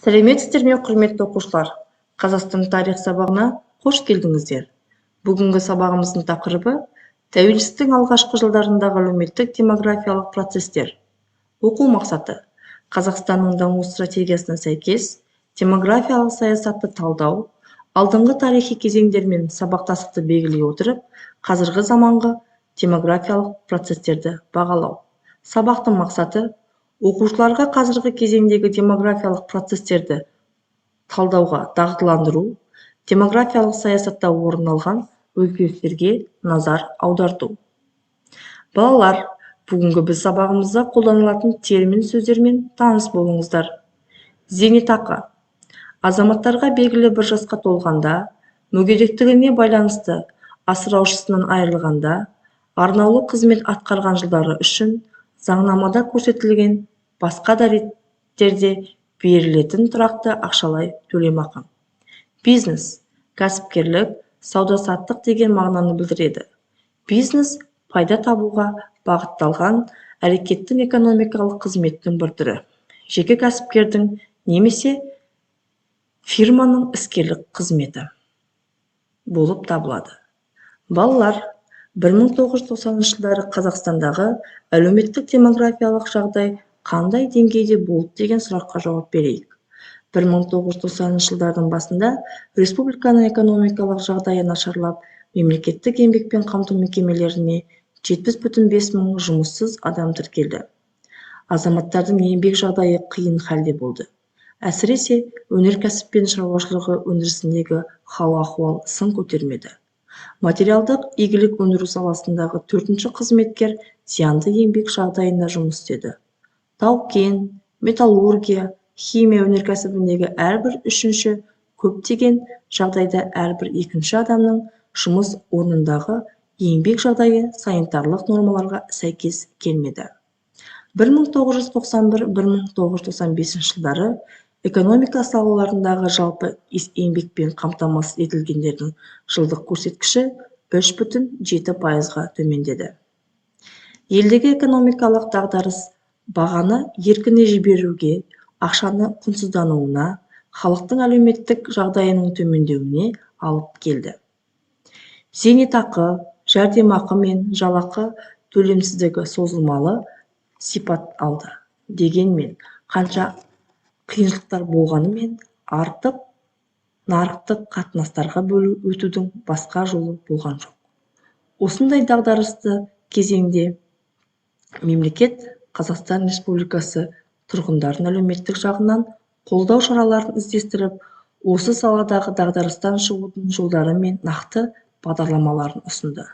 Сәлеметсіздер ме, құрметті оқушылар? Қазақстан тарих сабағына қош келдіңіздер. Бүгінгі сабағымыздың тақырыбы тәуелсіздіктің алғашқы жылдарындағы әлеуметтік демографиялық процестер. Оқу мақсаты: Қазақстанның даму стратегиясына сәйкес демографиялық саясатты талдау, алдыңғы тарихи кезеңдермен сабақтастықты белгілей отырып, қазіргі заманғы демографиялық процестерді бағалау. Сабақтың мақсаты: оқушыларға қазіргі кезеңдегі демографиялық процестерді талдауға дағдыландыру, демографиялық саясатта орын алған өзгерістерге назар аударту. Балалар, бүгінгі біз сабағымызда қолданылатын термин сөздермен таныс болыңыздар. Зейнетақы: азаматтарға белгілі бір жасқа толғанда, мүгедектігіне байланысты асыраушысынан айырылғанда, арнаулы қызмет атқарған жылдары үшін заңнамада көрсетілген басқа да реттерде берілетін тұрақты ақшалай төлемақы. Бизнес: кәсіпкерлік, сауда-саттық деген мағынаны білдіреді. Бизнес пайда табуға бағытталған әрекеттің экономикалық қызметтің бір түрі. Жеке кәсіпкердің немесе фирманың іскерлік қызметі болып табылады. Балалар, 1990 жылдары Қазақстандағы әлеуметтік демографиялық жағдай қандай деңгейде болды деген сұраққа жауап берейік. 1990 жылдардың басында республиканың экономикалық жағдайы нашарлап, мемлекеттік еңбекпен қамту мекемелеріне 70,5 мың жұмыссыз адам тіркелді. Азаматтардың еңбек жағдайы қиын халде болды. Әсіресе өнеркәсіп пен шаруашылығы өндірісіндегі хал-ахуал сын көтермеді. Материалдық игілік өндіру саласындағы 4-ші қызметкер зиянды еңбек жағдайында жұмыс істеді. Тау-кен, металлургия, химия өнеркәсібіндегі әрбір 3-ші, көптеген жағдайда әрбір 2-ші адамның жұмыс орнындағы еңбек жағдайы санитарлық нормаларға сәйкес келмеді. 1991-1995 жылдары экономика салаларындағы жалпы еңбекпен қамтамасыз етілгендердің жылдық көрсеткіші 3,7%-ға төмендеді. Елдегі экономикалық дағдарыс бағаны еркіне жіберуге, ақшаны құнсыздануына, халықтың әлеуметтік жағдайының төмендеуіне алып келді. Зейнетақы, жәрдемақы мен жалақы төлемсіздігі созылмалы сипат алды. Дегенмен, қанша қиыншылықтар болғанымен, артық нарықтық қатынастарға өтудің басқа жолы болған жоқ. Осындай дағдарысты кезеңде мемлекет Қазақстан Республикасы тұрғындардың әлеуметтік жағынан қолдау шараларын іздестіріп, осы саладағы дағдарыстан шығудың жолдары мен нақты бағдарламаларын ұсынды.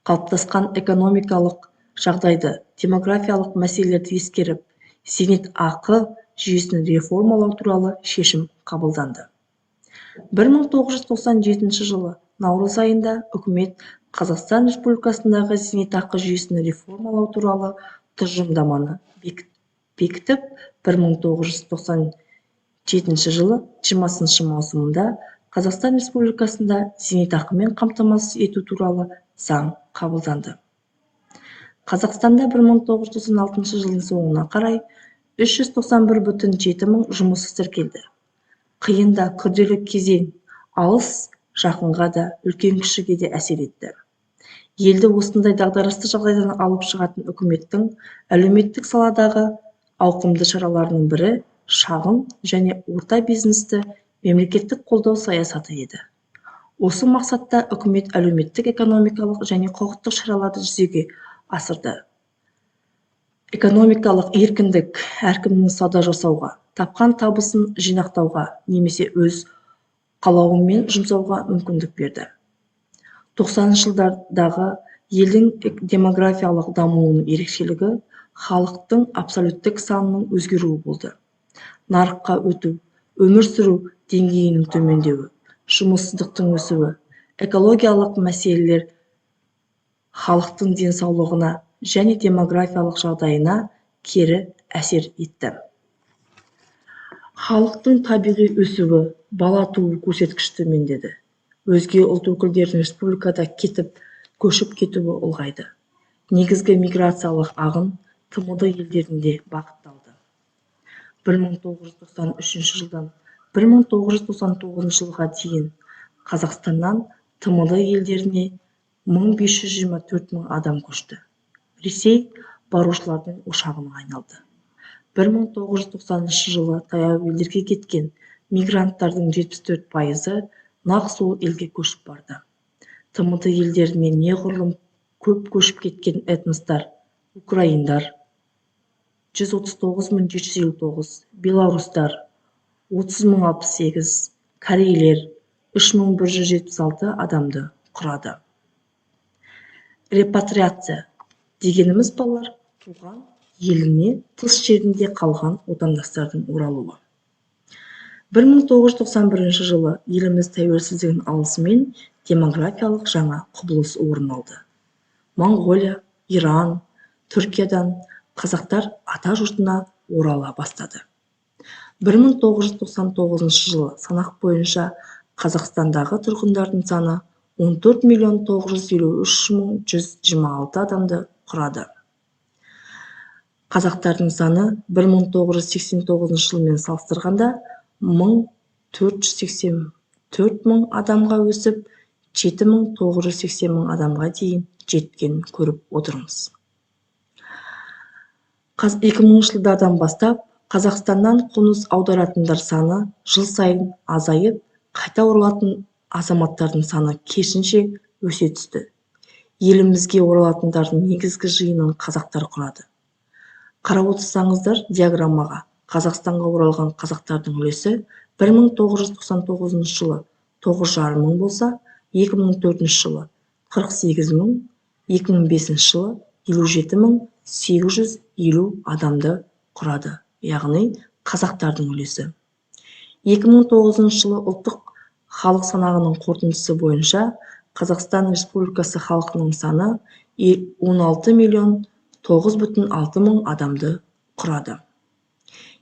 Қалыптасқан экономикалық жағдайды, демографиялық мәселелерді ескеріп, зейнетақы жүйесін реформалау туралы шешім қабылданды. 1997 жылы наурыз айында үкімет Қазақстан Республикасындағы зейнетақы жүйесін реформалау туралы тұжырымдаманы бекітіп, 1997 жылы 20 маусымында Қазақстан Республикасында зейнетақымен қамтамасыз ету туралы заң қабылданды. Қазақстанда 1996 жылдың соңына қарай 391,7 мың жұмыссыз тіркелді. Қиында күрделі кезең алыс жақынға да, үлкен кішіге де әсер етті. Елді осындай дағдарысты жағдайдан алып шығатын үкіметтің әлеуметтік саладағы ауқымды шараларының бірі шағын және орта бизнесті мемлекеттік қолдау саясаты еді. Осы мақсатта үкімет әлеуметтік, экономикалық және құқықтық шараларды жүзеге асырды. Экономикалық еркіндік әркімнің сауда жасауға, тапқан табысын жинақтауға немесе өз қалауымен жұмсауға мүмкіндік берді. 90 жылдардағы елдің демографиялық дамуының ерекшелігі халықтың абсолюттік санының өзгеруі болды. Нарыққа өту, өмір сүру деңгейінің төмендеуі, жұмыссыздықтың өсуі, экологиялық мәселелер халықтың денсаулығына және демографиялық жағдайына кері әсер етті. Халықтың табиғи өсуі, бала туу көрсеткіші төмендеді. Өзге ұлт өкілдерінің республикада көшіп кетуі ұлғайды. Негізгі миграциялық ағын ТМД елдерінде бағытталды. 1993 жылдан 1999 жылға дейін Қазақстаннан ТМД елдеріне 1524 мың адам көшті. Ресей барушылардың ошағына айналды. 1990 жылы таяу елдерге кеткен мигранттардың 74% нақ сол елге көшіп барды. ТМД елдеріне неғұрлым көп көшіп кеткен этностар: украиндар 139.759, белорустар 30.068, корейлер 3.176 адамды құрады. Репатриация дегеніміз балалар туған еліне тыс жерінде қалған отандастардың оралуы. 1991 жылы еліміз тәуелсіздігін алысымен демографиялық жаңа құбылыс орын алды. Моңғолия, Иран, Түркиядан қазақтар ата жұртына орала бастады. 1999 жылы санақ бойынша Қазақстандағы тұрғындардың саны 14.953.126 адамды құрады. Қазақтардың саны 1989 жылмен салыстырғанда 1484 мың адамға өсіп, 7.980 мың адамға дейін жеткен көріп отырмыз. 2000 жылдардан бастап Қазақстаннан қоныс аударатындар саны жыл сайын азайып, қайта оралатын азаматтардың саны керісінше өсе түсті. Елімізге оралатындардың негізгі жиынын қазақтар құрады. Қарап отырсаңыздар диаграммаға, Қазақстанға оралған қазақтардың үлесі 1999 жылы 9,5 мың болса, 2004 жылы 48 мың, 2005 жылы 57.850 адамды құрады. Яғни қазақтардың үлесі. 2009 жылы ұлттық халық санағының қорытындысы бойынша Қазақстан Республикасы халқының саны 16.906 мың адамды құрады.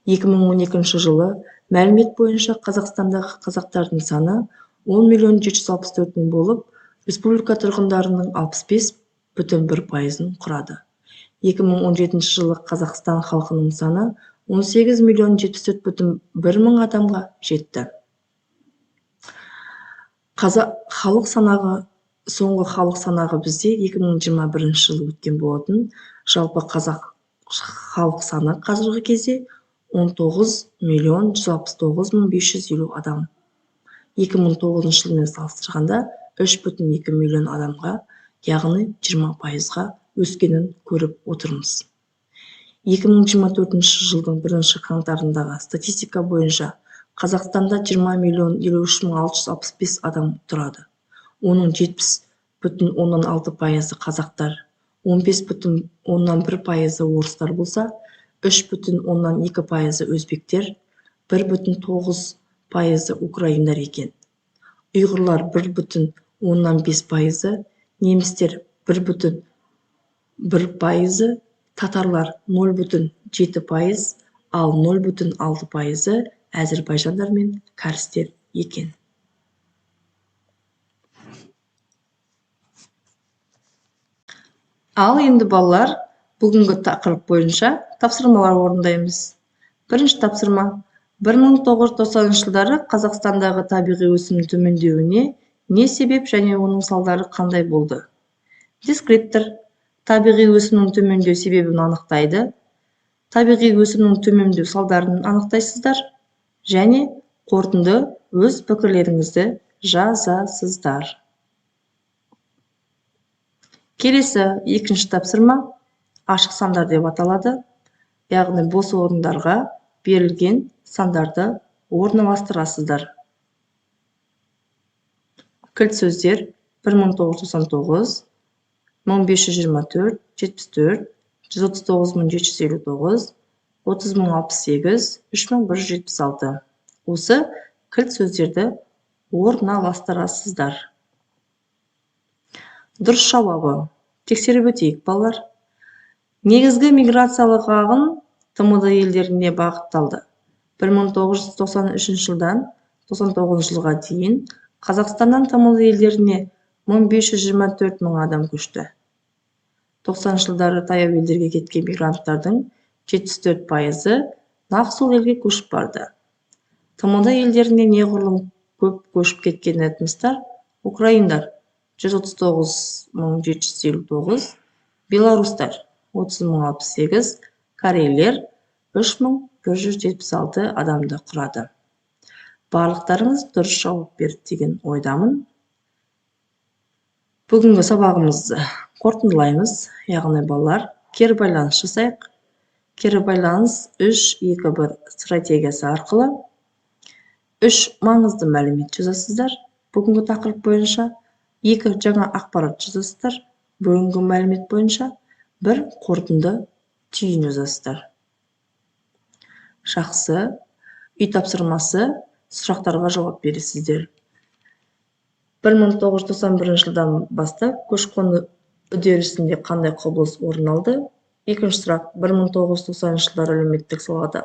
2012 жылы мәлімет бойынша Қазақстандағы қазақтардың саны 10.764 мың болып, республика тұрғындарының 65,1%-ын құрады. 2017 жылы Қазақстан халқының саны 18.074.1 мың адамға жетті. Соңғы халық санағы бізде 2021 жылы өткен болатын. Жалпы қазақ халық саны қазіргі кезде 19.169.550 адам. 2009 жылмен салыстырғанда 3,2 миллион адамға, яғни 20%-ға өскенін көріп отырмыз. 2024 жылдың 1 қаңтарындағы статистика бойынша Қазақстанда 20.053.665 адам тұрады. Оның 70,6% қазақтар, 15,1% орыстар болса, 3,2% өзбектер, 1,9% украиндар екен. Ұйғырлар 1,5%, немістер 1,1%, татарлар 0,7%, ал 0,6% әзірбайжандар мен кәрістер екен. Ал енді балалар, бүгінгі тақырып бойынша тапсырмалар орындаймыз. Бірінші тапсырма: 1990 жылдары Қазақстандағы табиғи өсімнің төмендеуіне не себеп және оның салдары қандай болды? Дескриптор: табиғи өсімнің төмендеу себебін анықтайды. Табиғи өсімнің төмендеу салдарын анықтайсыздар. Және қорытынды өз пікірлеріңізді жазасыздар. Келесі екінші тапсырма ашық сандар деп аталады. Яғни бос орындарға берілген сандарды орналастырасыздар. Кілт сөздер: 1999, 1524, 74, 139.759, 30.068, 3.176. Осы кілт сөздерді орналастырасыздар. Дұрыс жауабы: тексеріп өтейік балалар. Негізгі миграциялық ағын ТМД елдеріне бағытталды. 1993 жылдан 99 жылға дейін Қазақстаннан ТМД елдеріне 1524 мың адам көшті. 90 жылдары таяу елдерге кеткен мигранттардың 74%, нақ сол елге көшіп барды. тмд елдеріне неғұрлым көп көшіп кеткен этностар: украиндар 139.759, белорустар 30.068, корейлер 3.176 адамды құрады. Барлықтарыңыз дұрыс жауап берді деген ойдамын. Бүгінгі сабағымызды қорытындылаймыз. Яғни балалар, кері байланыс жасайық. Кері байланыс 3-2-1 стратегиясы арқылы 3 маңызды мәлімет жазасыздар. Бүгінгі тақырып бойынша 2 жаңа ақпарат жазасыздар. Бүгінгі мәлімет бойынша 1 қорытынды түйін жазасыздар. Жақсы. Үй тапсырмасы: сұрақтарға жауап бересіздер. 1991 жылдан бастап көші-қон үдерісінде қандай құбылыс орын алды? Екінші сұрақ: 1990 жылдар әлеуметтік салада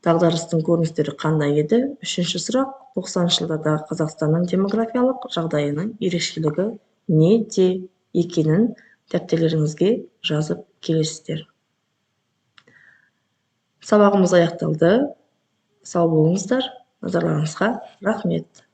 дағдарыстың көріністері қандай еді? Үшінші сұрақ: 90 жылдардағы Қазақстанның демографиялық жағдайының ерекшелігі неде екенін дәптерлеріңізге жазып келесіздер. Сабағымыз аяқталды. Сау болыңыздар. Назарларыңызға рахмет.